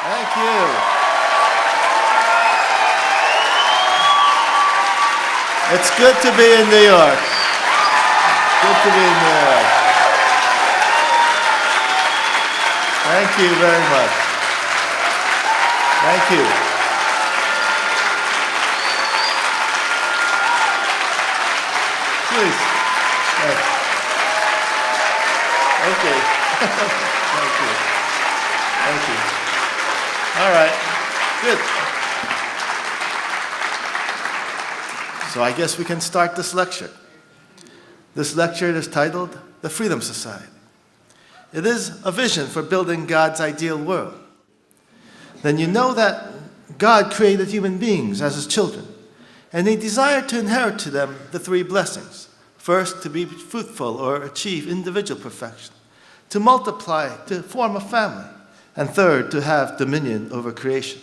Thank you. It's good to be in New York. Good to be in New York. Thank you very much. Thank you. Please. Yes. Okay. Thank you. Thank you. All right. Good. So I guess we can start this lecture. This lecture is titled The Freedom Society. It is a vision for building God's ideal world. Then you know that God created human beings as his children, and he desired to inherit to them the three blessings. First, to be fruitful or achieve individual perfection. To multiply, to form a family. And third, to have dominion over creation.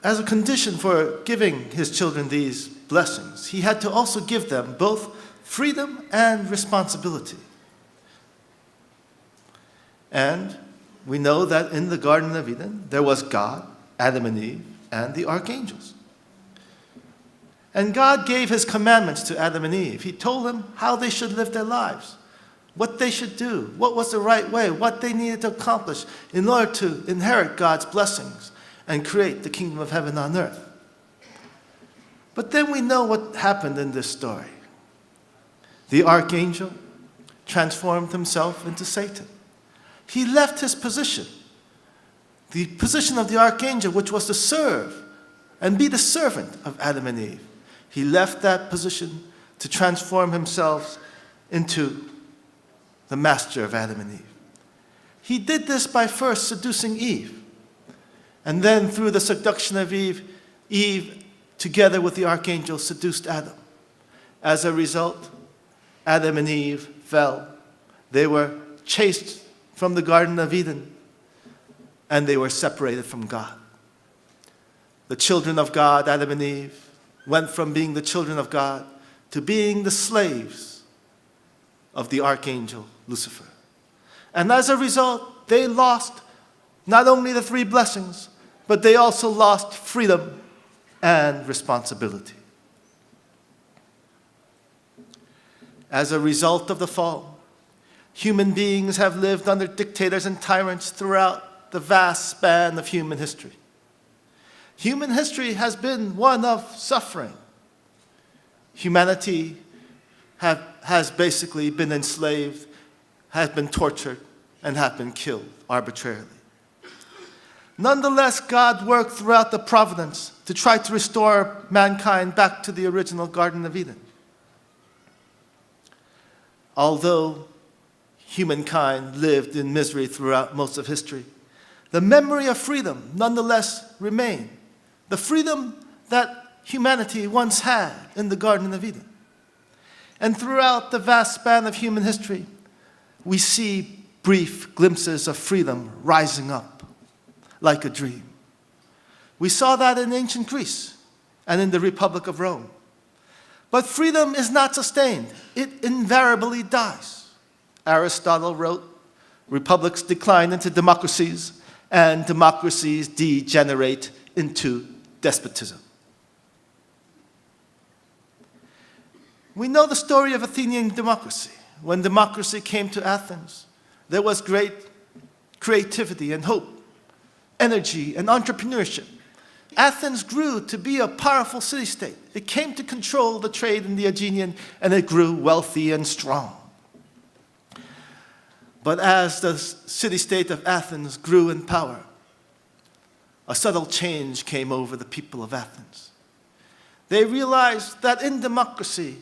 As a condition for giving his children these blessings, he had to also give them both freedom and responsibility. And we know that in the Garden of Eden, there was God, Adam and Eve, and the archangels. And God gave his commandments to Adam and Eve. He told them how they should live their lives, what they should do, what was the right way, what they needed to accomplish in order to inherit God's blessings and create the kingdom of heaven on earth. But then we know what happened in this story. The archangel transformed himself into Satan. He left his position, the position of the archangel, which was to serve and be the servant of Adam and Eve. He left that position to transform himself into the master of Adam and Eve. He did this by first seducing Eve. And then through the seduction of Eve, Eve, together with the archangel, seduced Adam. As a result, Adam and Eve fell. They were chased from the Garden of Eden, and they were separated from God. The children of God, Adam and Eve, went from being the children of God to being the slaves of the archangel Lucifer. And as a result, they lost not only the three blessings, but they also lost freedom and responsibility. As a result of the fall, human beings have lived under dictators and tyrants throughout the vast span of human history. Human history has been one of suffering. Humanity has basically been enslaved, has been tortured, and have been killed arbitrarily. Nonetheless, God worked throughout the providence to try to restore mankind back to the original Garden of Eden. Although humankind lived in misery throughout most of history, the memory of freedom nonetheless remained. The freedom that humanity once had in the Garden of Eden. And throughout the vast span of human history, we see brief glimpses of freedom rising up like a dream. We saw that in ancient Greece and in the Republic of Rome. But freedom is not sustained. It invariably dies. Aristotle wrote, republics decline into democracies, and democracies degenerate into despotism. We know the story of Athenian democracy. When democracy came to Athens, there was great creativity and hope, energy and entrepreneurship. Athens grew to be a powerful city-state. It came to control the trade in the Aegean, and it grew wealthy and strong. But as the city-state of Athens grew in power, a subtle change came over the people of Athens. They realized that in democracy,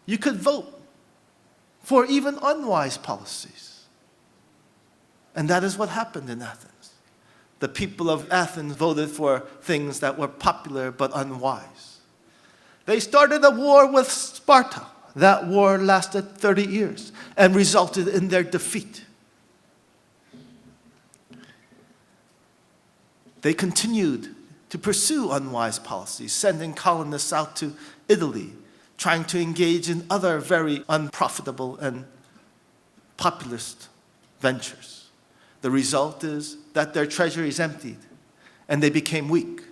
you could vote for even unwise policies. And that is what happened in Athens. The people of Athens voted for things that were popular but unwise. They started a war with Sparta. That war lasted 30 years and resulted in their defeat. They continued to pursue unwise policies, sending colonists out to Italy, trying to engage in other very unprofitable and populist ventures. The result is that their treasury is emptied, and they became weak.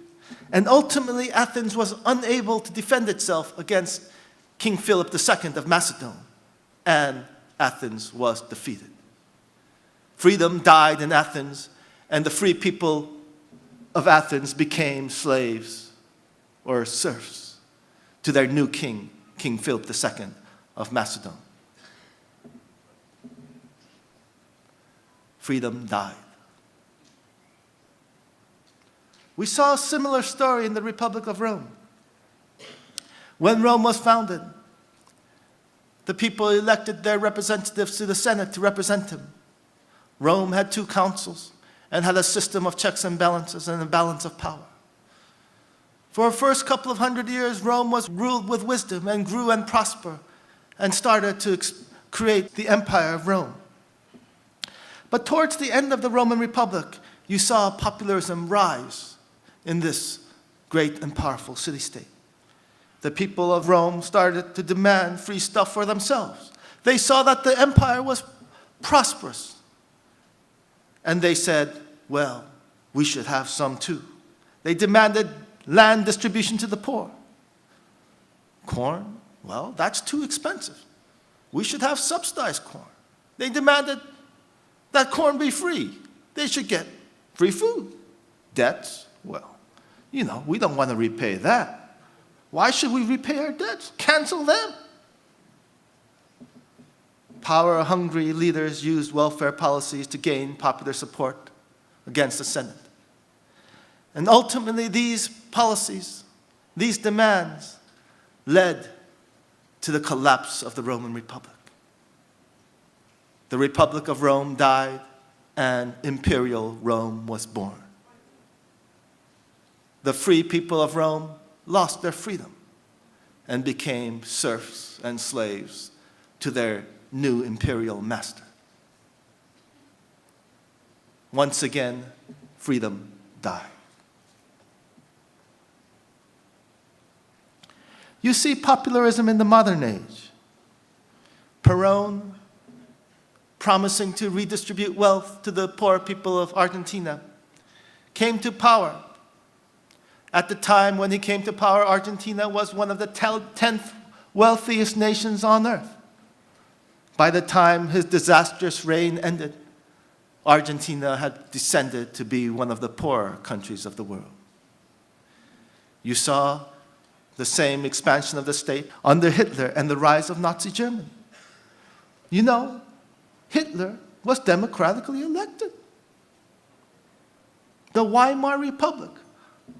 And ultimately, Athens was unable to defend itself against King Philip II of Macedon, and Athens was defeated. Freedom died in Athens, and the free people of Athens became slaves or serfs to their new king, King Philip II of Macedon. Freedom died. We saw a similar story in the Republic of Rome. When Rome was founded, the people elected their representatives to the Senate to represent them. Rome had 2 councils and had a system of checks and balances and a balance of power. For the first couple of 100 years, Rome was ruled with wisdom and grew and prospered and started to create the Empire of Rome. But towards the end of the Roman Republic, you saw popularism rise in this great and powerful city-state. The people of Rome started to demand free stuff for themselves. They saw that the empire was prosperous. And they said, well, we should have some too. They demanded land distribution to the poor. Corn, well, that's too expensive. We should have subsidized corn. They demanded that corn be free. They should get free food. Debts, well, we don't want to repay that. Why should we repay our debts? Cancel them. Power-hungry leaders used welfare policies to gain popular support against the Senate. And ultimately, these policies, these demands, led to the collapse of the Roman Republic. The Republic of Rome died, and Imperial Rome was born. The free people of Rome lost their freedom and became serfs and slaves to their new imperial master. Once again, freedom died. You see popularism in the modern age. Perón, promising to redistribute wealth to the poor people of Argentina, came to power. At the time when he came to power, Argentina was one of the 10th wealthiest nations on earth. By the time his disastrous reign ended, Argentina had descended to be one of the poorer countries of the world. You saw the same expansion of the state under Hitler and the rise of Nazi Germany. Hitler was democratically elected. The Weimar Republic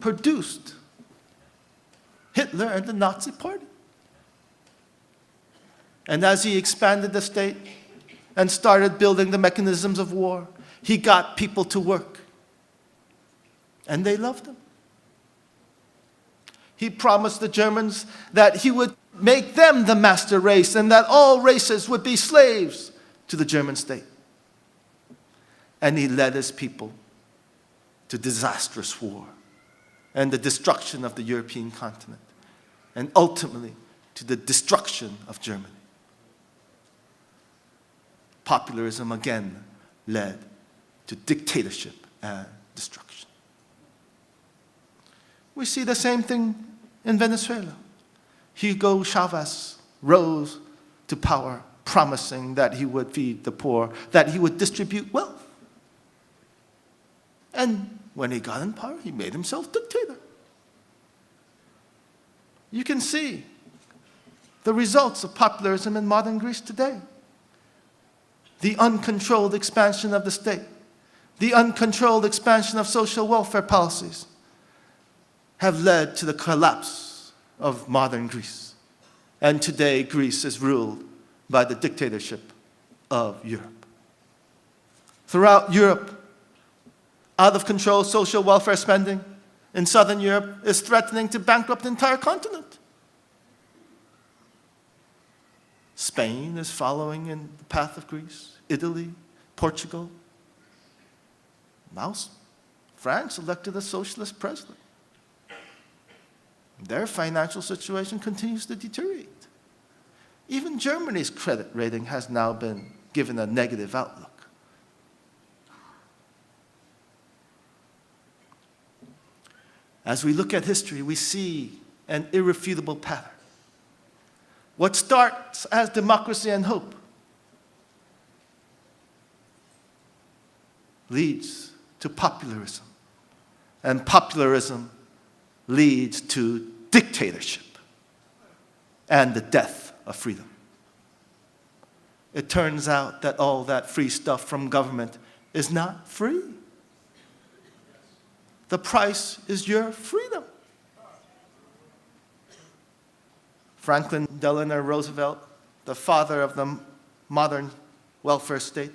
produced Hitler and the Nazi Party. And as he expanded the state and started building the mechanisms of war, he got people to work. And they loved him. He promised the Germans that he would make them the master race and that all races would be slaves to the German state. And he led his people to disastrous war and the destruction of the European continent, and ultimately to the destruction of Germany. Popularism again led to dictatorship and destruction. We see the same thing in Venezuela. Hugo Chavez rose to power, promising that he would feed the poor, that he would distribute wealth. And when he got in power, he made himself dictator. You can see the results of popularism in modern Greece today. The uncontrolled expansion of the state, the uncontrolled expansion of social welfare policies have led to the collapse of modern Greece. And today, Greece is ruled by the dictatorship of Europe. Throughout Europe, out-of-control social welfare spending in southern Europe is threatening to bankrupt the entire continent. Spain is following in the path of Greece, Italy, Portugal. Now, France elected a socialist president. Their financial situation continues to deteriorate. Even Germany's credit rating has now been given a negative outlook. As we look at history, we see an irrefutable pattern. What starts as democracy and hope leads to popularism, and popularism leads to dictatorship and the death of freedom. It turns out that all that free stuff from government is not free. The price is your freedom. Franklin Delano Roosevelt, the father of the modern welfare state,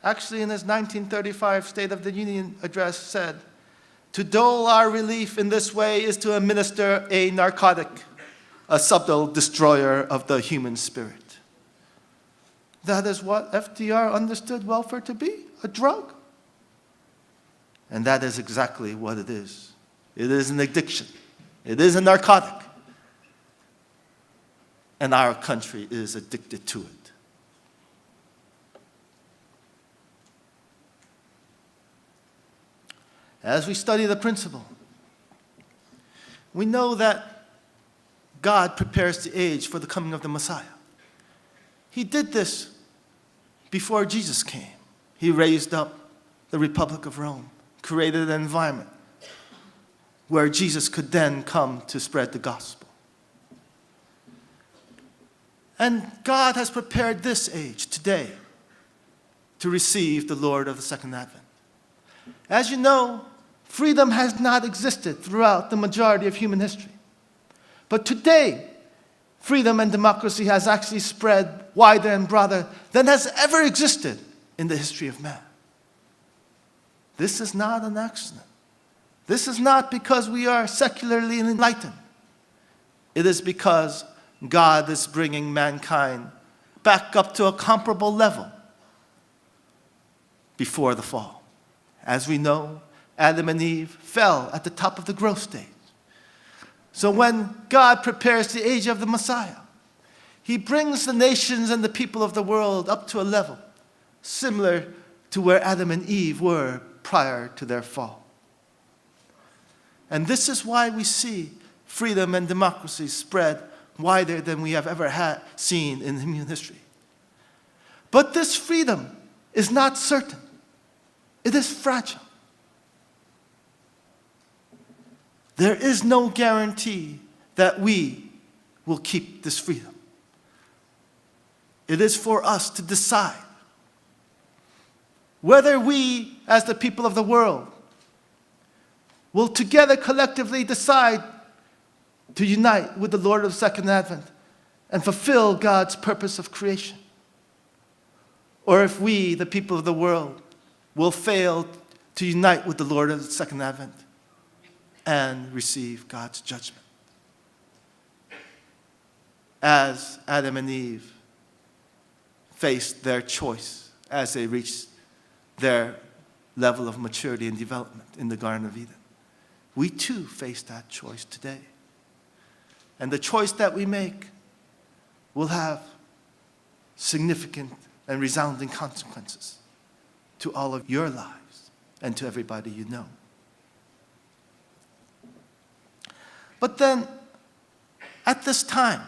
actually in his 1935 State of the Union address said, "To dole our relief in this way is to administer a narcotic, a subtle destroyer of the human spirit." That is what FDR understood welfare to be, a drug. And that is exactly what it is. It is an addiction. It is a narcotic. And our country is addicted to it. As we study the principle, we know that God prepares the age for the coming of the Messiah. He did this before Jesus came. He raised up the Republic of Rome, created an environment where Jesus could then come to spread the gospel. And God has prepared this age today to receive the Lord of the Second Advent. As you know, freedom has not existed throughout the majority of human history. But today, freedom and democracy has actually spread wider and broader than has ever existed in the history of man. This is not an accident. This is not because we are secularly enlightened. It is because God is bringing mankind back up to a comparable level before the fall. As we know, Adam and Eve fell at the top of the growth stage. So when God prepares the age of the Messiah, he brings the nations and the people of the world up to a level similar to where Adam and Eve were prior to their fall. And this is why we see freedom and democracy spread wider than we have ever seen in human history. But this freedom is not certain. It is fragile. There is no guarantee that we will keep this freedom. It is for us to decide whether we, as the people of the world, will together collectively decide to unite with the Lord of the Second Advent and fulfill God's purpose of creation. Or if we, the people of the world, will fail to unite with the Lord of the Second Advent and receive God's judgment. As Adam and Eve faced their choice as they reached their level of maturity and development in the Garden of Eden, we too face that choice today. And the choice that we make will have significant and resounding consequences to all of your lives and to everybody you know. But then, at this time,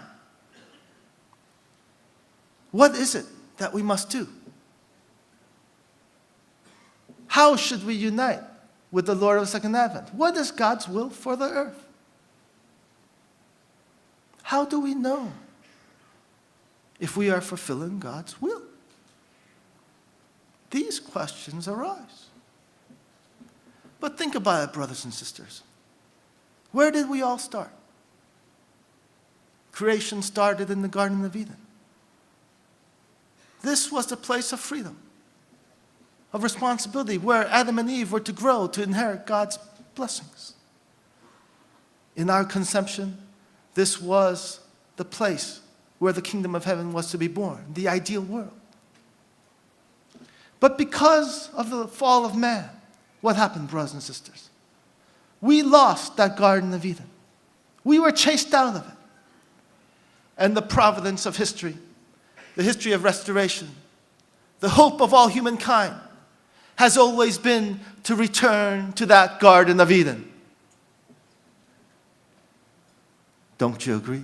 what is it that we must do? How should we unite with the Lord of the Second Advent? What is God's will for the earth? How do we know if we are fulfilling God's will? These questions arise. But think about it, brothers and sisters. Where did we all start? Creation started in the Garden of Eden. This was the place of freedom, of responsibility, where Adam and Eve were to grow to inherit God's blessings. In our conception, this was the place where the kingdom of heaven was to be born, the ideal world. But because of the fall of man, what happened, brothers and sisters? We lost that Garden of Eden. We were chased out of it. And the providence of history, the history of restoration, the hope of all humankind, has always been to return to that Garden of Eden. Don't you agree?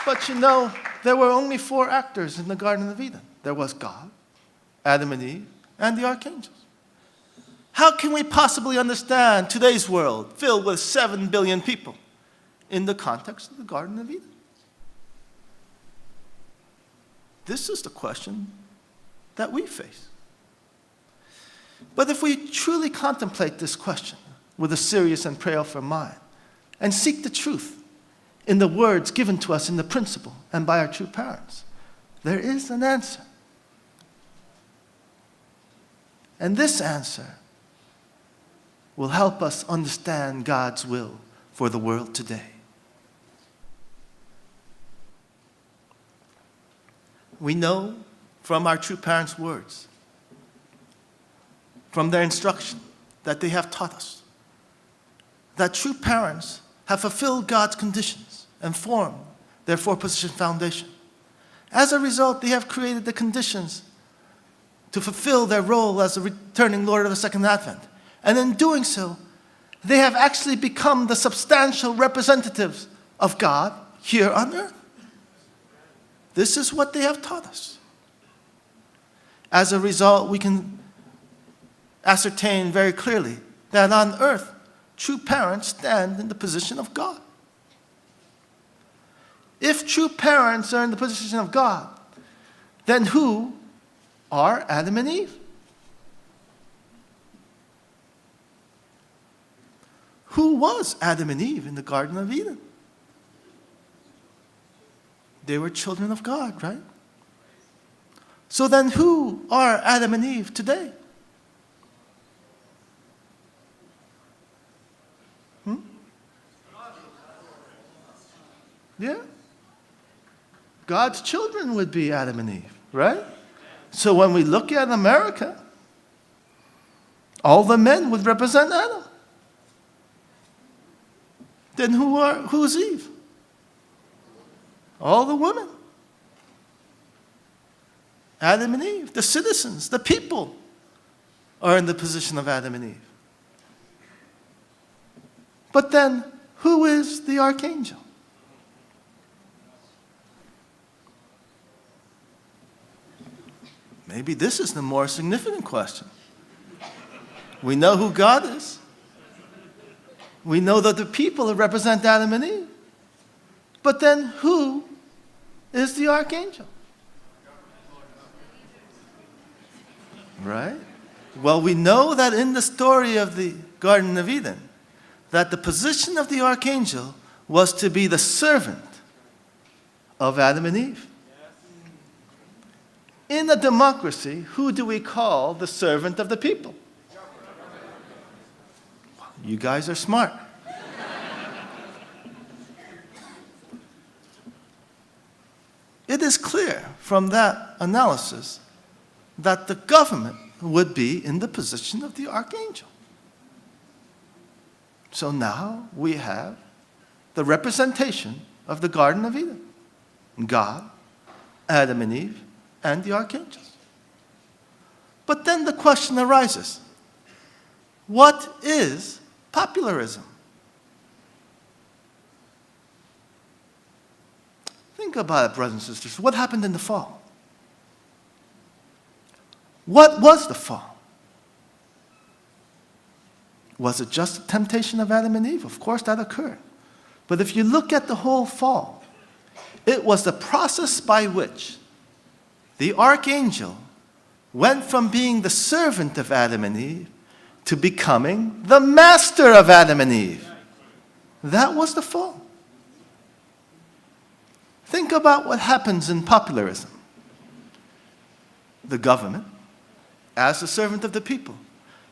But you know, there were only 4 actors in the Garden of Eden. There was God, Adam and Eve, and the archangels. How can we possibly understand today's world filled with 7 billion people in the context of the Garden of Eden? This is the question that we face. But if we truly contemplate this question with a serious and prayerful mind and seek the truth in the words given to us in the principle and by our true parents, there is an answer. And this answer will help us understand God's will for the world today. We know from our true parents' words, from their instruction that they have taught us, that true parents have fulfilled God's conditions and formed their 4-position foundation. As a result, they have created the conditions to fulfill their role as the returning Lord of the Second Advent. And in doing so, they have actually become the substantial representatives of God here on earth. This is what they have taught us. As a result, we can ascertain very clearly that on earth, true parents stand in the position of God. If true parents are in the position of God, then who are Adam and Eve? Who was Adam and Eve in the Garden of Eden? They were children of God, right? So then who are Adam and Eve today? Yeah? God's children would be Adam and Eve, right? So when we look at America, all the men would represent Adam. Then who's Eve? All the women. Adam and Eve, the citizens, the people are in the position of Adam and Eve. But then, who is the archangel? Maybe this is the more significant question. We know who God is. We know that the people represent Adam and Eve. But then who is the archangel? Right? Well, we know that in the story of the Garden of Eden, that the position of the archangel was to be the servant of Adam and Eve. In a democracy, who do we call the servant of the people? You guys are smart. It is clear from that analysis that the government would be in the position of the archangel. So now we have the representation of the Garden of Eden. God, Adam and Eve, and the archangels. But then the question arises, what is popularism? Think about it, brothers and sisters. What happened in the fall? What was the fall? Was it just the temptation of Adam and Eve? Of course that occurred. But if you look at the whole fall, it was the process by which the archangel went from being the servant of Adam and Eve to becoming the master of Adam and Eve. That was the fall. Think about what happens in popularism. The government, as the servant of the people,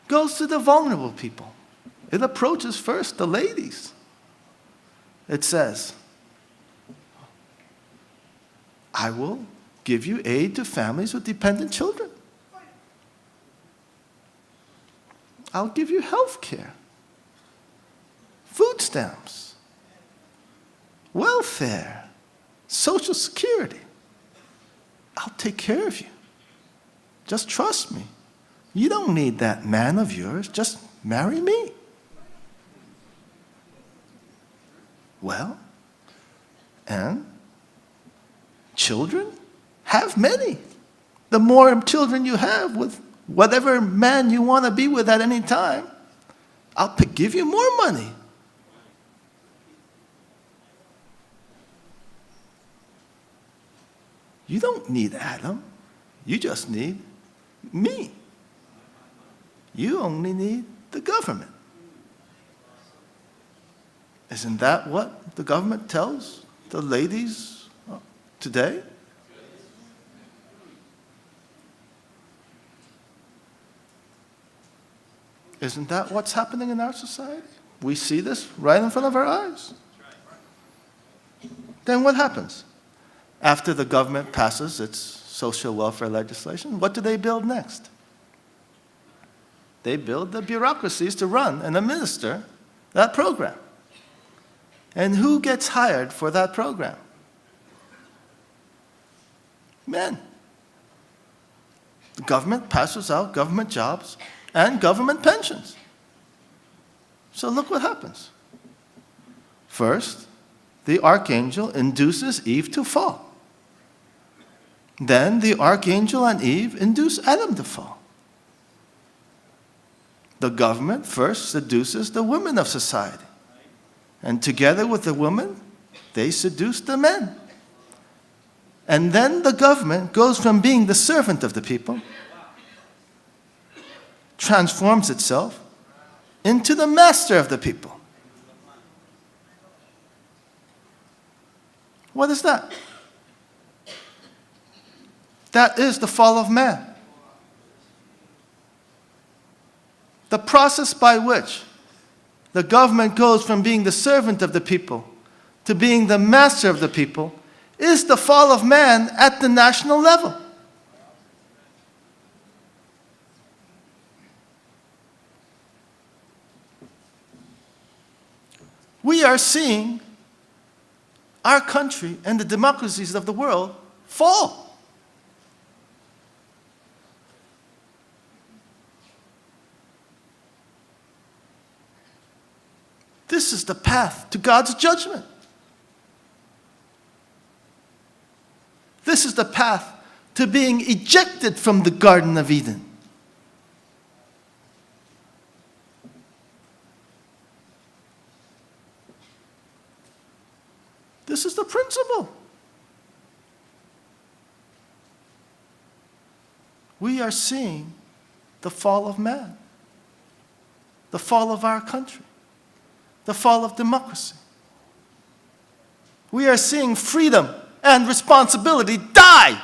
goes to the vulnerable people. It approaches first the ladies. It says, I will give you aid to families with dependent children. I'll give you health care, food stamps, welfare, Social Security. I'll take care of you. Just trust me. You don't need that man of yours. Just marry me. Well, and children? Have many. The more children you have with whatever man you want to be with at any time, I'll give you more money. You don't need Adam. You just need me. You only need the government. Isn't that what the government tells the ladies today? Isn't that what's happening in our society? We see this right in front of our eyes. Then what happens? After the government passes its social welfare legislation, what do they build next? They build the bureaucracies to run and administer that program. And who gets hired for that program? Men. The government passes out government jobs and government pensions. So look what happens. First, the archangel induces Eve to fall. Then the archangel and Eve induce Adam to fall. The government first seduces the women of society. And together with the women, they seduce the men. And then the government goes from being the servant of the people, transforms itself into the master of the people. What is that? That is the fall of man. The process by which the government goes from being the servant of the people to being the master of the people is the fall of man at the national level. We are seeing our country and the democracies of the world fall. This is the path to God's judgment. This is the path to being ejected from the Garden of Eden. This is the principle. We are seeing the fall of man, the fall of our country, the fall of democracy. We are seeing freedom and responsibility die.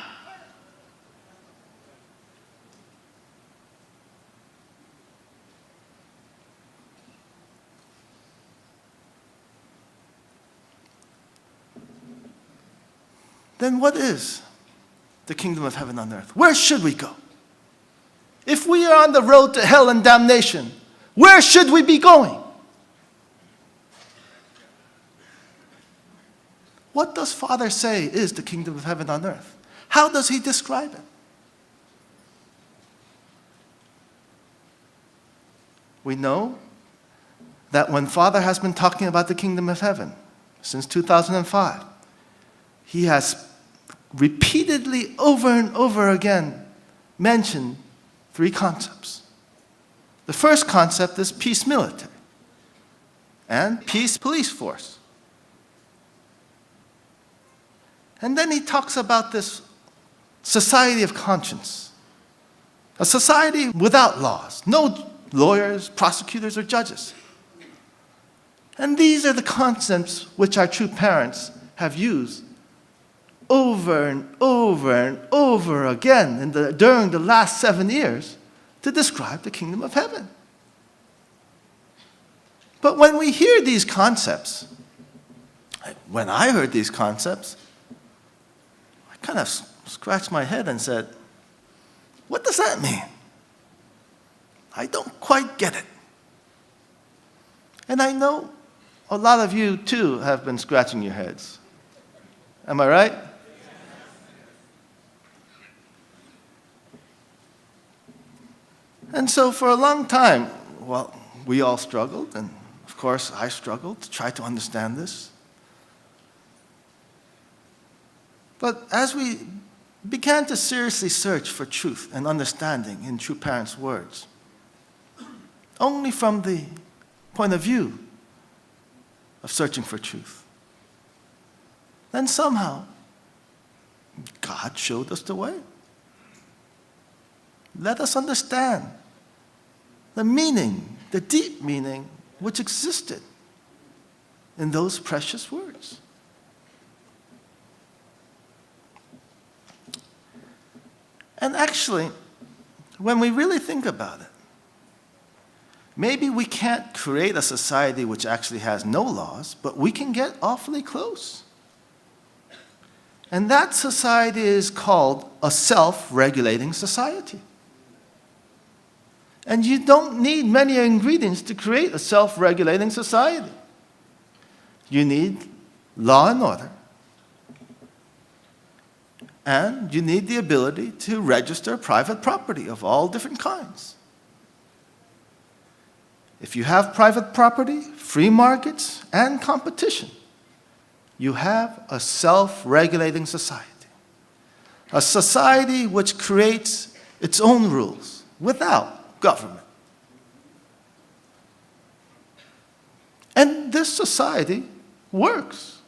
Then what is the kingdom of heaven on earth? Where should we go? If we are on the road to hell and damnation, where should we be going? What does Father say is the kingdom of heaven on earth? How does he describe it? We know that when Father has been talking about the kingdom of heaven since 2005, he has repeatedly over and over again mentioned three concepts. The first concept is peace military and peace police force. And then he talks about this society of conscience, a society without laws, no lawyers, prosecutors, or judges. And these are the concepts which our true parents have used over and over and over again during the last 7 years to describe the kingdom of heaven. But when we hear these concepts, when I heard these concepts, I kind of scratched my head and said, what does that mean? I don't quite get it. And I know a lot of you too have been scratching your heads. Am I right? And so for a long time, well, we all struggled, and of course I struggled to try to understand this. But as we began to seriously search for truth and understanding in True Parents' words, only from the point of view of searching for truth, then somehow God showed us the way. Let us understand the meaning, the deep meaning which existed in those precious words. And actually, when we really think about it, maybe we can't create a society which actually has no laws, but we can get awfully close. And that society is called a self-regulating society. And you don't need many ingredients to create a self-regulating society. You need law and order. And you need the ability to register private property of all different kinds. If you have private property, free markets, and competition, you have a self-regulating society. A society which creates its own rules without government. And this society works.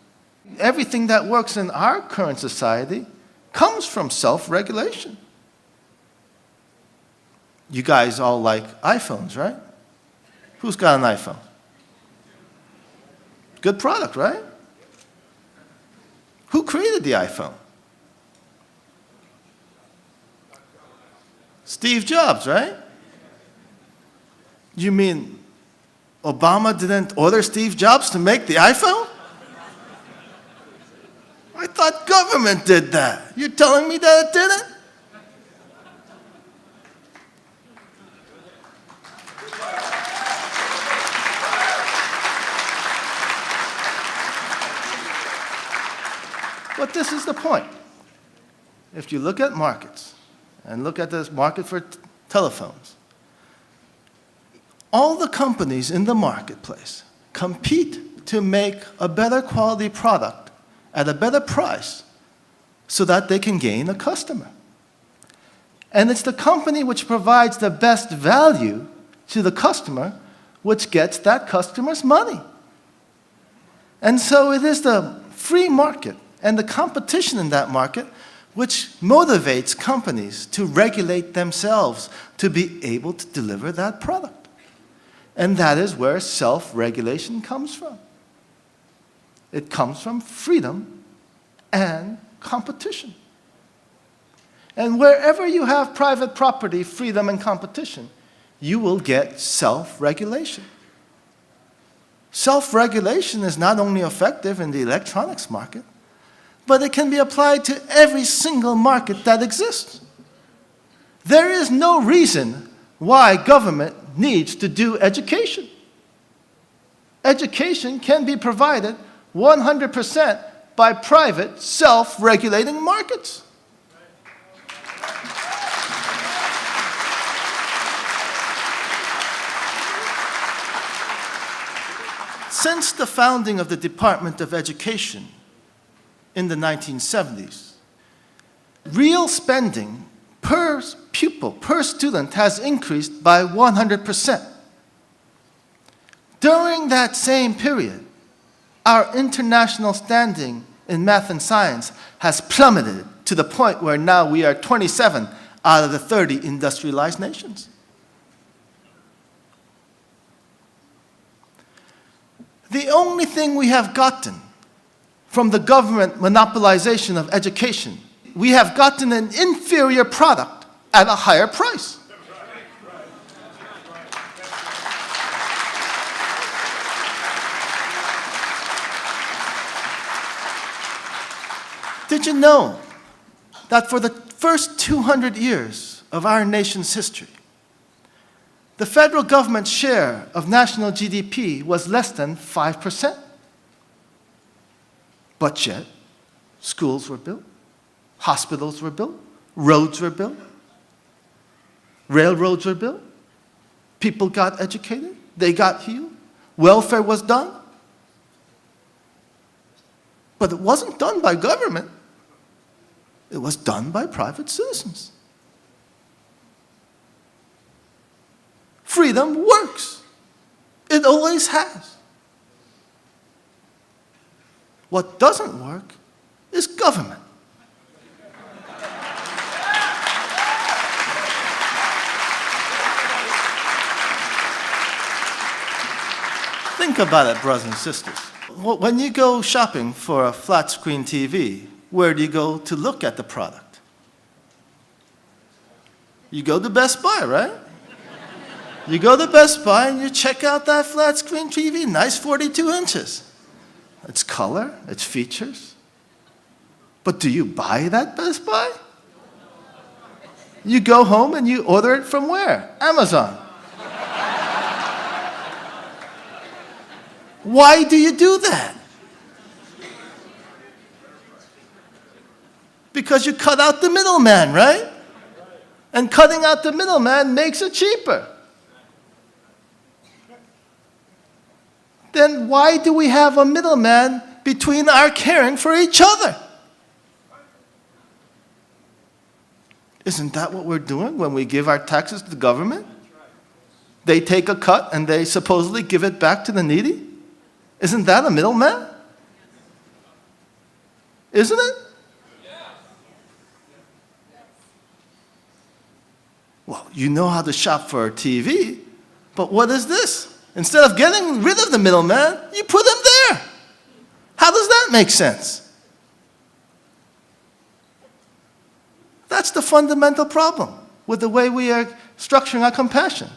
Everything that works in our current society comes from self-regulation. You guys all like iPhones, right? Who's got an iPhone? Good product, right? Who created the iPhone? Steve Jobs, right? You mean Obama didn't order Steve Jobs to make the iPhone? I thought government did that. You're telling me that it didn't? But this is the point. If you look at markets, and look at this market for telephones, all the companies in the marketplace compete to make a better quality product at a better price so that they can gain a customer. And it's the company which provides the best value to the customer which gets that customer's money. And so it is the free market and the competition in that market which motivates companies to regulate themselves to be able to deliver that product. And that is where self-regulation comes from. It comes from freedom and competition. And wherever you have private property, freedom, and competition, you will get self-regulation. Self-regulation is not only effective in the electronics market, but it can be applied to every single market that exists. There is no reason why government needs to do education. Education can be provided 100% by private, self-regulating markets. Since the founding of the Department of Education in the 1970s, real spending per pupil, per student, has increased by 100%. During that same period, our international standing in math and science has plummeted to the point where now we are 27 out of the 30 industrialized nations. The only thing we have gotten from the government monopolization of education, we have gotten an inferior product at a higher price. Did you know that for the first 200 years of our nation's history, the federal government's share of national GDP was less than 5%? But yet, schools were built, hospitals were built, roads were built, railroads were built, People got educated. They got healed. Welfare was done. But it wasn't done by government. It was done by private citizens. Freedom works. It always has. What doesn't work is government. Think about it, brothers and sisters. When you go shopping for a flat screen TV, where do you go to look at the product? You go to Best Buy, right? You go to Best Buy and you check out that flat screen TV, nice 42 inches. Its color, its features. But do you buy that Best Buy? You go home and you order it from where? Amazon. Why do you do that? Because you cut out the middleman, right? And cutting out the middleman makes it cheaper. Then why do we have a middleman between our caring for each other? Isn't that what we're doing when we give our taxes to the government? They take a cut and they supposedly give it back to the needy? Isn't that a middleman? Isn't it? Well, you know how to shop for a TV, but what is this? Instead of getting rid of the middleman, you put him there. How does that make sense? That's the fundamental problem with the way we are structuring our compassion.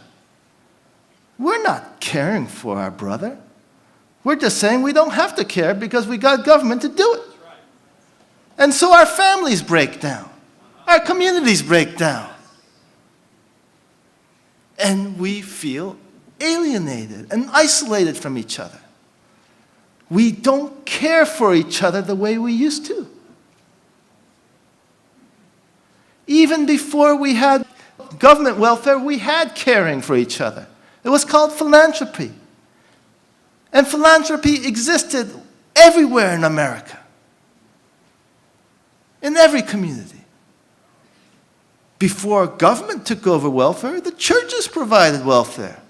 We're not caring for our brother. We're just saying we don't have to care because we got government to do it. And so our families break down. Our communities break down. And we feel alienated and isolated from each other. We don't care for each other the way we used to. Even before we had government welfare, we had caring for each other. It was called philanthropy. And philanthropy existed everywhere in America, in every community. Before government took over welfare, the churches provided welfare.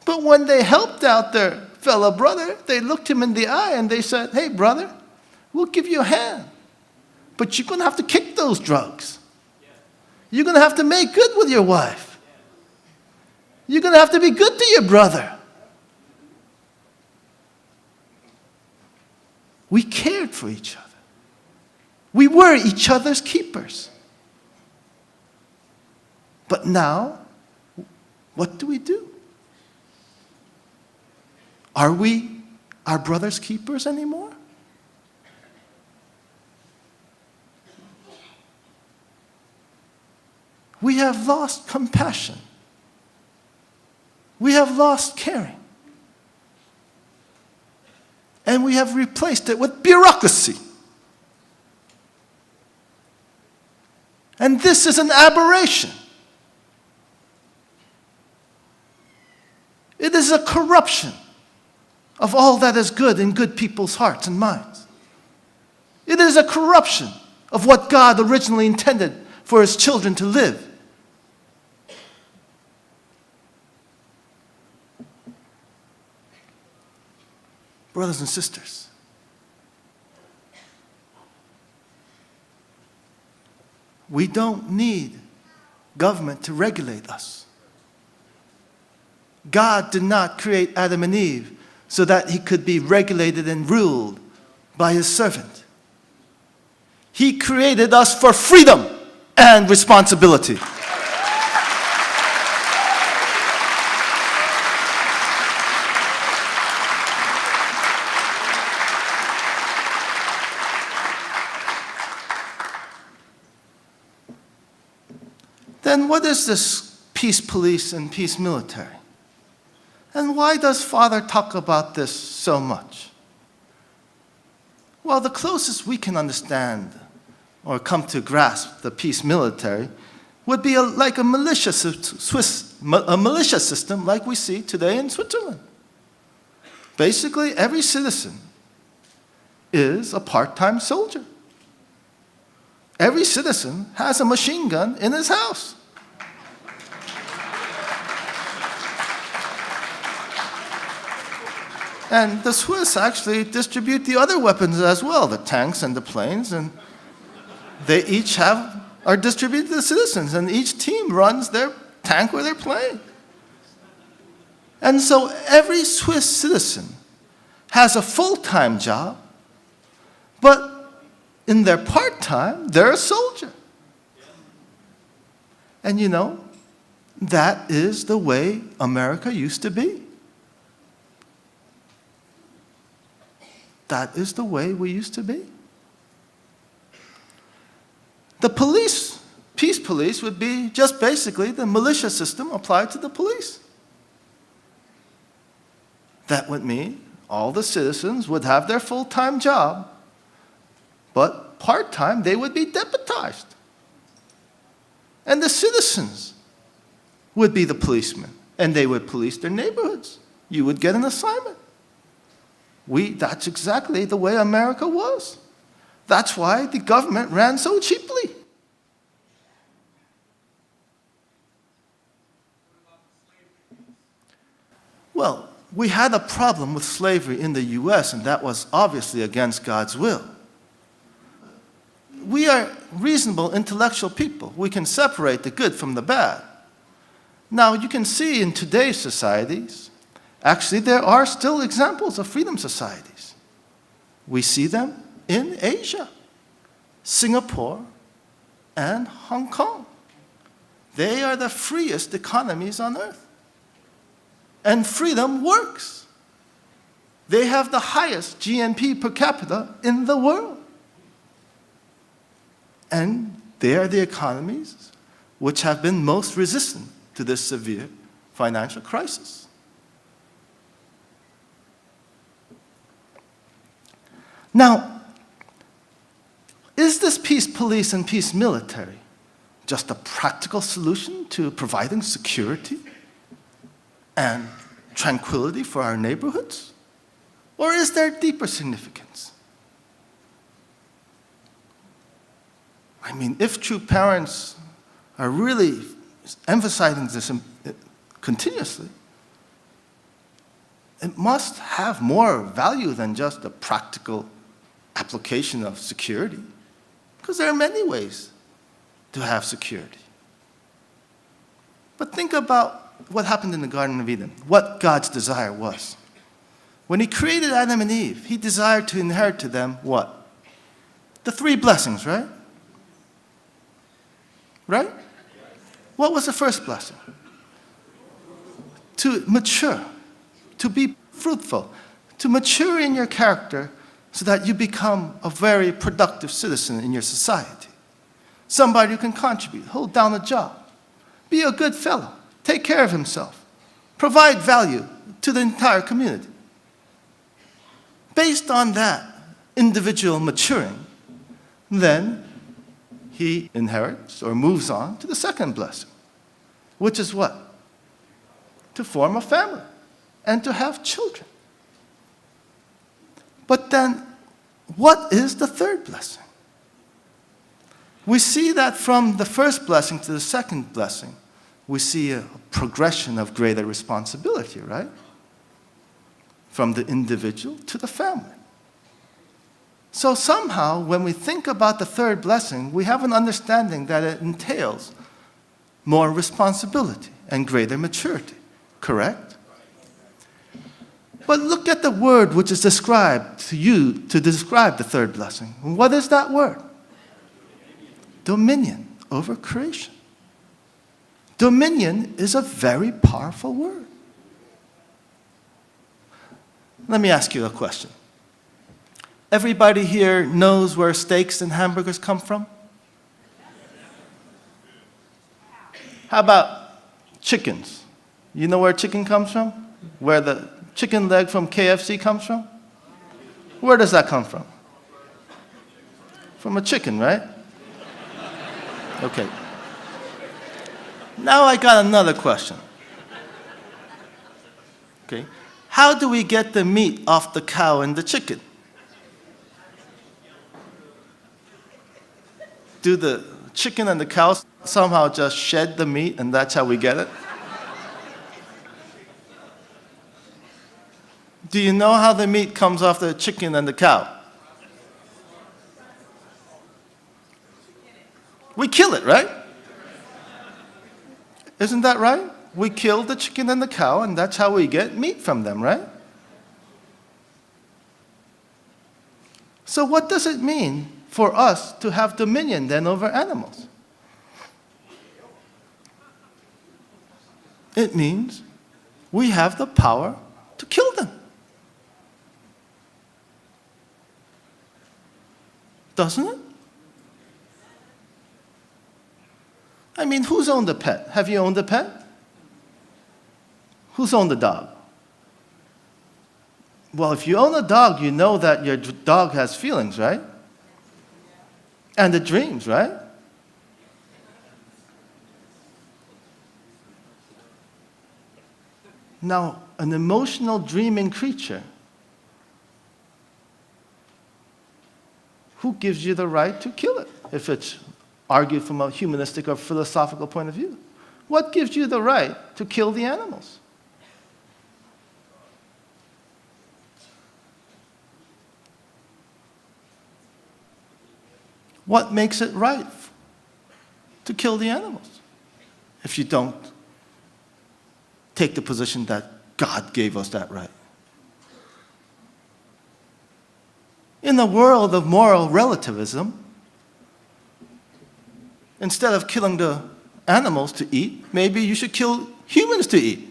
But when they helped out their fellow brother, they looked him in the eye and they said, "Hey, brother, we'll give you a hand, but you're going to have to kick those drugs. You're going to have to make good with your wife. You're going to have to be good to your brother." We cared for each other. We were each other's keepers. But now, what do? Are we our brother's keepers anymore? We have lost compassion. We have lost caring. And we have replaced it with bureaucracy. And this is an aberration. It is a corruption of all that is good in good people's hearts and minds. It is a corruption of what God originally intended for His children to live. Brothers and sisters, we don't need government to regulate us. God did not create Adam and Eve so that He could be regulated and ruled by His servant. He created us for freedom and responsibility. Then what is this peace police and peace military? And why does Father talk about this so much? Well, the closest we can understand or come to grasp the peace military would be like a militia system like we see today in Switzerland. Basically, every citizen is a part-time soldier. Every citizen has a machine gun in his house. And the Swiss actually distribute the other weapons as well, the tanks and the planes, and they each are distributed to the citizens, and each team runs their tank or their plane. And so every Swiss citizen has a full-time job, but in their part-time, they're a soldier. And you know, that is the way America used to be. That is the way we used to be. The police, peace police, would be just basically the militia system applied to the police. That would mean all the citizens would have their full-time job, but part-time they would be deputized. And the citizens would be the policemen, and they would police their neighborhoods. You would get an assignment. That's exactly the way America was. That's why the government ran so cheaply. Well, we had a problem with slavery in the U.S., and that was obviously against God's will. We are reasonable, intellectual people. We can separate the good from the bad. Now, you can see in today's societies, actually, there are still examples of freedom societies. We see them in Asia, Singapore, and Hong Kong. They are the freest economies on earth. And freedom works. They have the highest GNP per capita in the world. And they are the economies which have been most resistant to this severe financial crisis. Now, is this peace police and peace military just a practical solution to providing security and tranquility for our neighborhoods? Or is there deeper significance? I mean, if true parents are really emphasizing this continuously, it must have more value than just a practical application of security, because there are many ways to have security. But think about what happened in the Garden of Eden, what God's desire was. When he created Adam and Eve, he desired to inherit to them what? The 3 blessings, right? Right? What was the first blessing? To mature, to be fruitful, to mature in your character so that you become a very productive citizen in your society. Somebody who can contribute, hold down a job, be a good fellow, take care of himself, provide value to the entire community. Based on that individual maturing, then he inherits or moves on to the second blessing, which is what? To form a family and to have children. But then, what is the third blessing? We see that from the first blessing to the second blessing, we see a progression of greater responsibility, right? From the individual to the family. So somehow, when we think about the third blessing, we have an understanding that it entails more responsibility and greater maturity, correct? But look at the word which is described to you to describe the third blessing. What is that word? Dominion over creation. Dominion is a very powerful word. Let me ask you a question. Everybody here knows where steaks and hamburgers come from? How about chickens? You know where chicken comes from? Where the chicken leg from KFC comes from? Where does that come from? From a chicken, right? Okay. Now I got another question. Okay. How do we get the meat off the cow and the chicken? Do the chicken and the cow somehow just shed the meat and that's how we get it? Do you know how the meat comes off the chicken and the cow? We kill it, right? Isn't that right? We kill the chicken and the cow, and that's how we get meat from them, right? So what does it mean for us to have dominion then over animals? It means we have the power to kill them. Doesn't it? I mean, who's owned a pet? Have you owned a pet? Who's owned a dog? Well, if you own a dog, you know that your dog has feelings, right? And it dreams, right? Now, an emotional dreaming creature, who gives you the right to kill it if it's argued from a humanistic or philosophical point of view? What gives you the right to kill the animals? What makes it right to kill the animals if you don't take the position that God gave us that right? In the world of moral relativism, instead of killing the animals to eat, maybe you should kill humans to eat.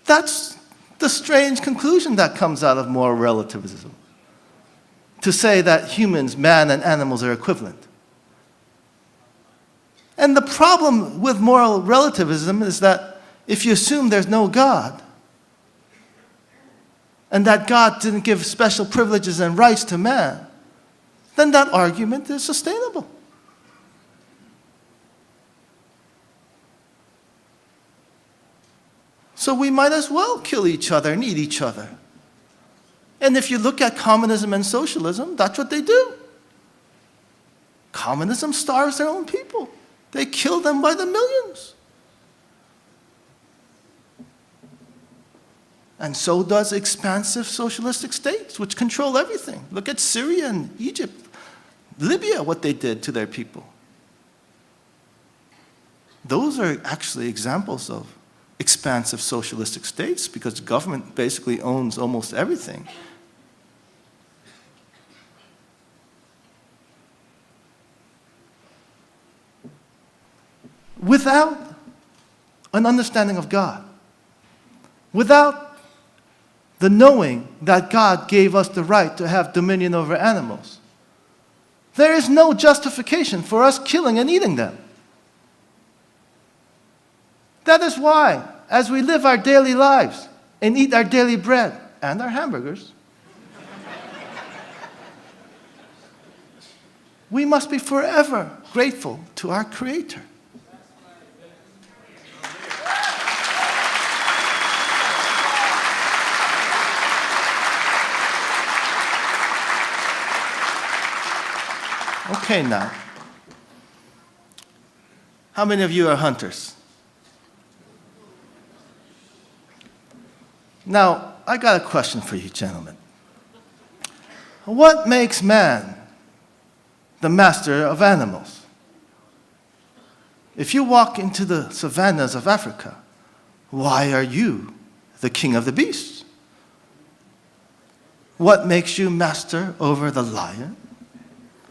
That's the strange conclusion that comes out of moral relativism. To say that humans, man, and animals are equivalent. And the problem with moral relativism is that if you assume there's no God, and that God didn't give special privileges and rights to man, then that argument is sustainable. So we might as well kill each other and eat each other. And if you look at communism and socialism, that's what they do. Communism starves their own people. They kill them by the millions. And so does expansive socialistic states, which control everything. Look at Syria and Egypt, Libya, what they did to their people. Those are actually examples of expansive socialistic states because the government basically owns almost everything. Without an understanding of God, without the knowing that God gave us the right to have dominion over animals, there is no justification for us killing and eating them. That is why, as we live our daily lives and eat our daily bread and our hamburgers, we must be forever grateful to our Creator. Okay, now, how many of you are hunters? Now, I got a question for you, gentlemen. What makes man the master of animals? If you walk into the savannas of Africa, why are you the king of the beasts? What makes you master over the lion?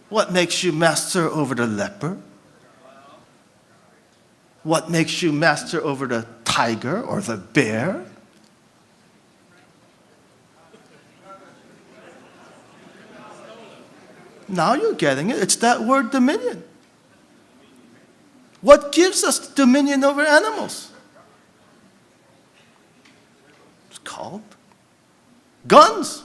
What makes you master over the leopard? What makes you master over the tiger or the bear? Now you're getting it. It's that word dominion. What gives us dominion over animals? It's called guns.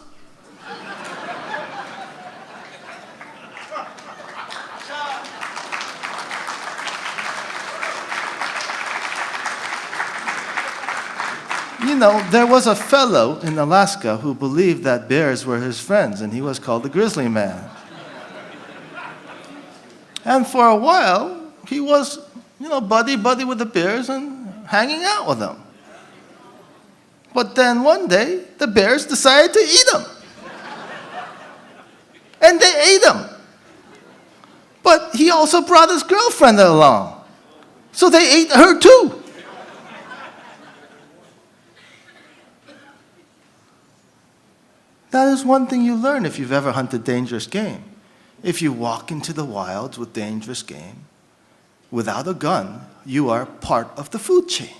You know, there was a fellow in Alaska who believed that bears were his friends, and he was called the Grizzly Man. And for a while, he was, buddy with the bears and hanging out with them. But then one day, the bears decided to eat him. And they ate him. But he also brought his girlfriend along. So they ate her too. That is one thing you learn if you've ever hunted dangerous game. If you walk into the wilds with dangerous game, without a gun, you are part of the food chain.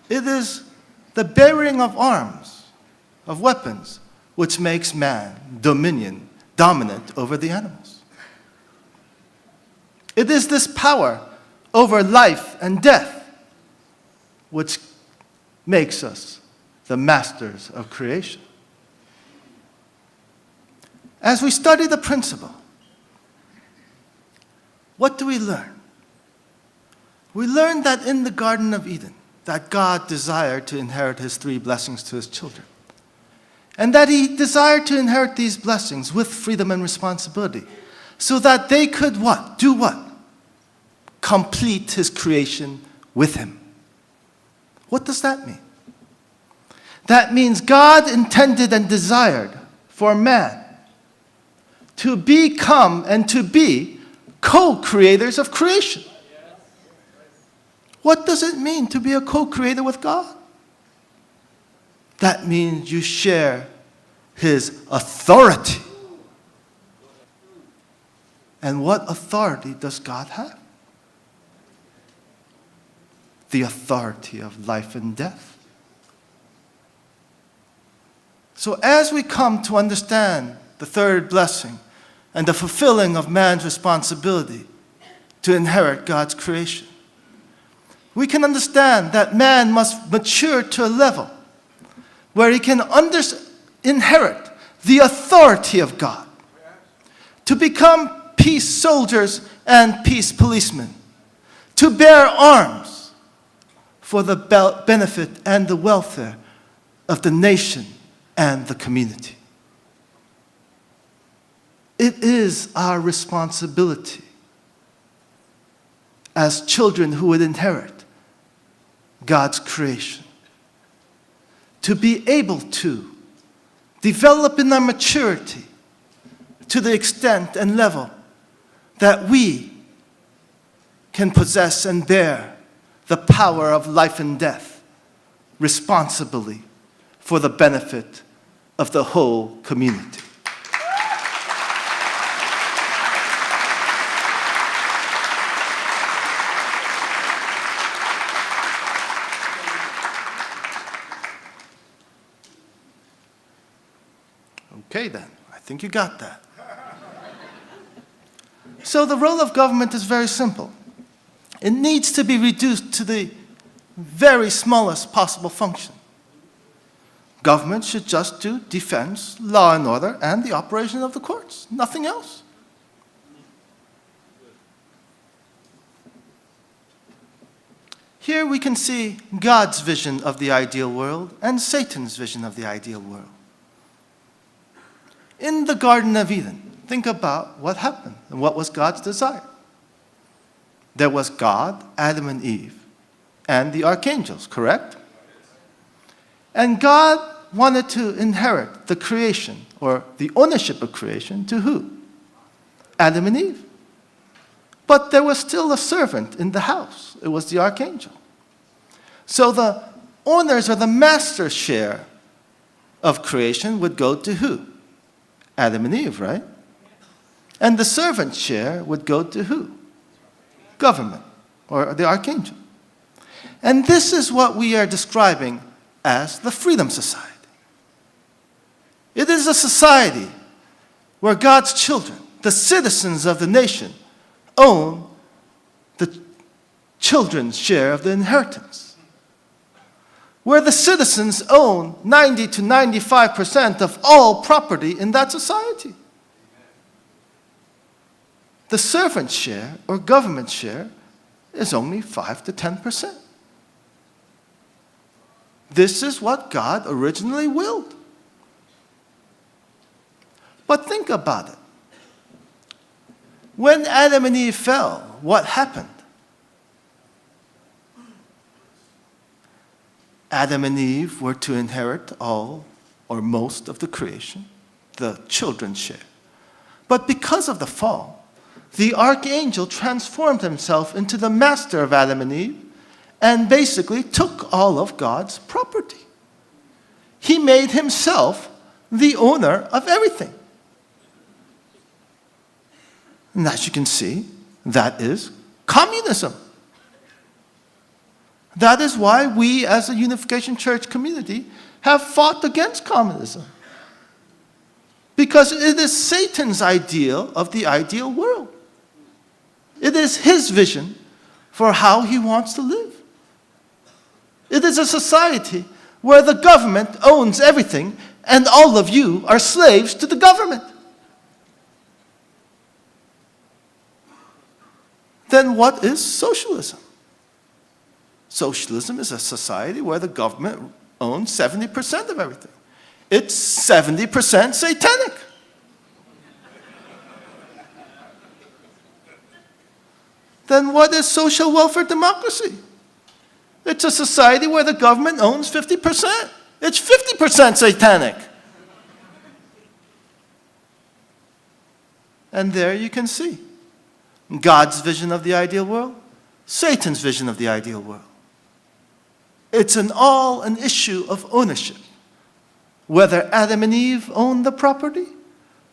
It is the bearing of arms, of weapons, which makes man dominant over the animals. It is this power over life and death which makes us the masters of creation. As we study the principle, what do we learn? We learn that in the Garden of Eden, that God desired to inherit his 3 blessings to his children. And that he desired to inherit these blessings with freedom and responsibility, so that they could what? Do what? Complete his creation with him. What does that mean? That means God intended and desired for man to become and to be co-creators of creation. What does it mean to be a co-creator with God? That means you share his authority. And what authority does God have? The authority of life and death. So as we come to understand the 3rd blessing and the fulfilling of man's responsibility to inherit God's creation, we can understand that man must mature to a level where he can inherit the authority of God, to become peace soldiers and peace policemen, to bear arms for the benefit and the welfare of the nation and the community. It is our responsibility as children who would inherit God's creation to be able to develop in our maturity to the extent and level that we can possess and bear the power of life and death responsibly for the benefit of the whole community. Okay then, I think you got that. So the role of government is very simple. It needs to be reduced to the very smallest possible function. Government should just do defense, law and order, and the operation of the courts. Nothing else. Here we can see God's vision of the ideal world and Satan's vision of the ideal world. In the Garden of Eden, think about what happened and what was God's desire. There was God, Adam and Eve, and the archangels, correct? And God wanted to inherit the creation, or the ownership of creation, to who? Adam and Eve. But there was still a servant in the house. It was the archangel. So the owners or the master share of creation would go to who? Adam and Eve, right? And the servant share would go to who? Government, or the archangel. And this is what we are describing as the Freedom Society. It is a society where God's children, the citizens of the nation, own the children's share of the inheritance. Where the citizens own 90 to 95% of all property in that society. the servant share or government share is only 5 to 10%. This is what God originally willed. But think about it. When Adam and Eve fell, what happened? Adam and Eve were to inherit all or most of the creation, the children's share. But because of the fall, the archangel transformed himself into the master of Adam and Eve and basically took all of God's property. He made himself the owner of everything. And as you can see, that is communism. That is why we as a Unification Church community have fought against communism. Because it is Satan's ideal of the ideal world. It is his vision for how he wants to live. It is a society where the government owns everything and all of you are slaves to the government. Then what is socialism? Socialism is a society where the government owns 70% of everything. It's 70% satanic. Then what is social welfare democracy? It's a society where the government owns 50%. It's 50% satanic. And there you can see God's vision of the ideal world, Satan's vision of the ideal world. It's an issue of ownership. Whether Adam and Eve own the property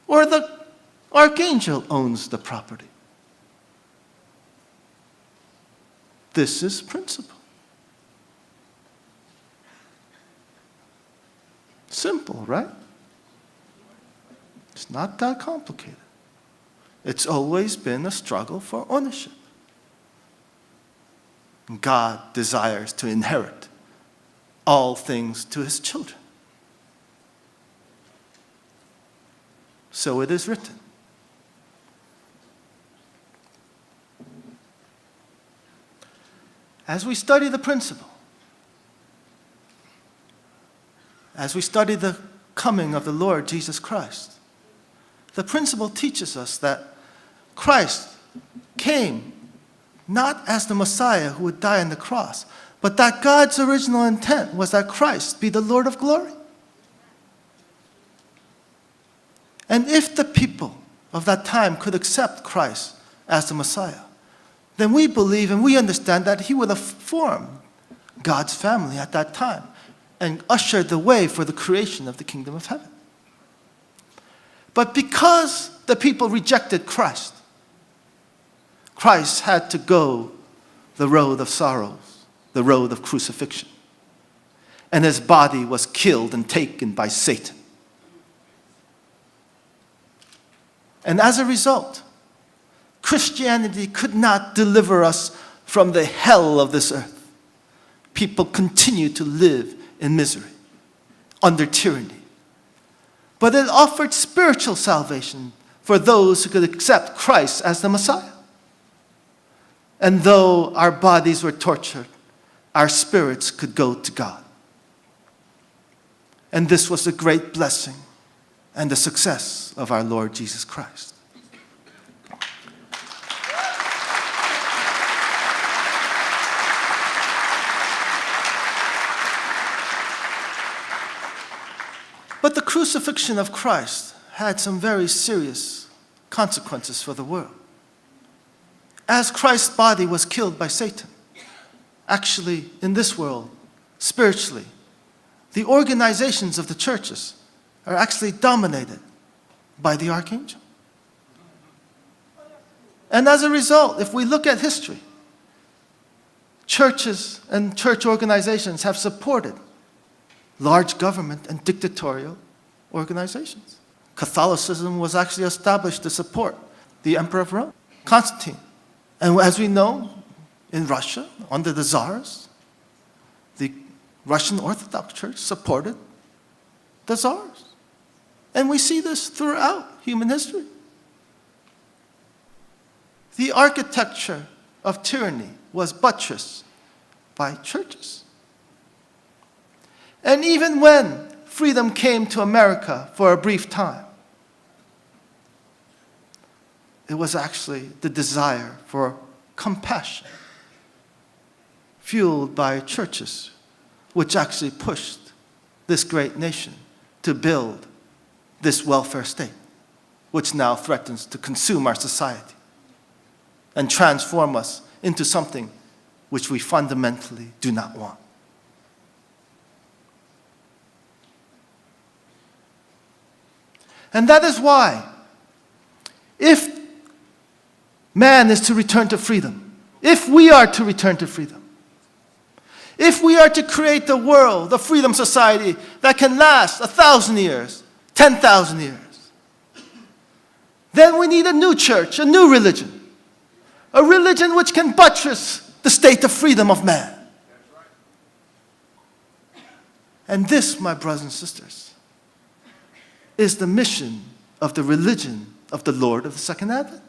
or the archangel owns the property. This is principle. Simple, right? It's not that complicated. It's always been a struggle for ownership. God desires to inherit all things to his children. So it is written. As we study the principle, as we study the coming of the Lord Jesus Christ, the principle teaches us that Christ came not as the Messiah who would die on the cross, but that God's original intent was that Christ be the Lord of glory. And if the people of that time could accept Christ as the Messiah, then we believe and we understand that he would have formed God's family at that time and ushered the way for the creation of the kingdom of heaven. But because the people rejected Christ, Christ had to go the road of sorrows, the road of crucifixion. And his body was killed and taken by Satan. And as a result, Christianity could not deliver us from the hell of this earth. People continue to live in misery, under tyranny. But it offered spiritual salvation for those who could accept Christ as the Messiah. And though our bodies were tortured, our spirits could go to God. And this was the great blessing and the success of our Lord Jesus Christ. But the crucifixion of Christ had some very serious consequences for the world. As Christ's body was killed by Satan, actually in this world, spiritually, the organizations of the churches are actually dominated by the archangel. And as a result, if we look at history, churches and church organizations have supported large government and dictatorial organizations. Catholicism was actually established to support the Emperor of Rome, Constantine. And as we know, in Russia, under the Tsars, the Russian Orthodox Church supported the Tsars. And we see this throughout human history. the architecture of tyranny was buttressed by churches. And even when freedom came to America for a brief time, it was actually the desire for compassion, fueled by churches, which actually pushed this great nation to build this welfare state, which now threatens to consume our society and transform us into something which we fundamentally do not want. And that is why, if man is to return to freedom, if we are to return to freedom, if we are to create a world, a freedom society that can last 1,000 years, 10,000 years, then we need a new church, a new religion. A religion which can buttress the state of freedom of man. And this, my brothers and sisters, is the mission of the religion of the Lord of the Second Advent.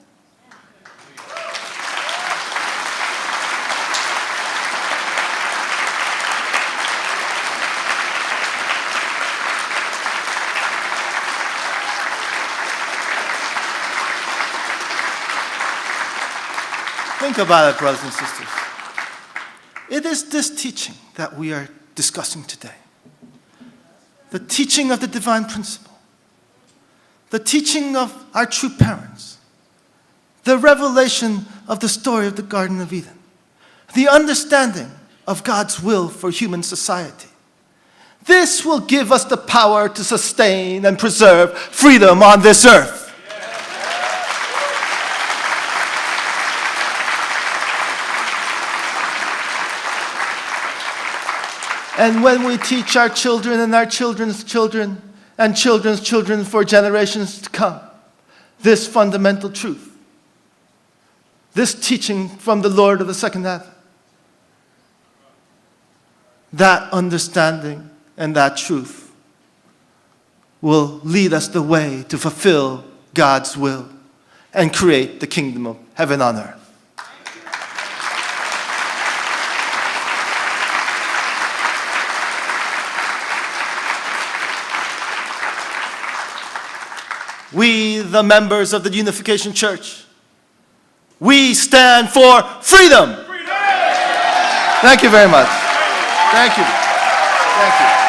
Think about it, brothers and sisters. It is this teaching that we are discussing today. The teaching of the divine principle. The teaching of our true parents. The revelation of the story of the Garden of Eden. The understanding of God's will for human society. This will give us the power to sustain and preserve freedom on this earth. And when we teach our children and our children's children and children's children for generations to come, this fundamental truth, this teaching from the Lord of the Second Advent, that understanding and that truth will lead us the way to fulfill God's will and create the kingdom of heaven on earth. We, the members of the Unification Church, we stand for freedom. Freedom! Thank you very much. Thank you. Thank you.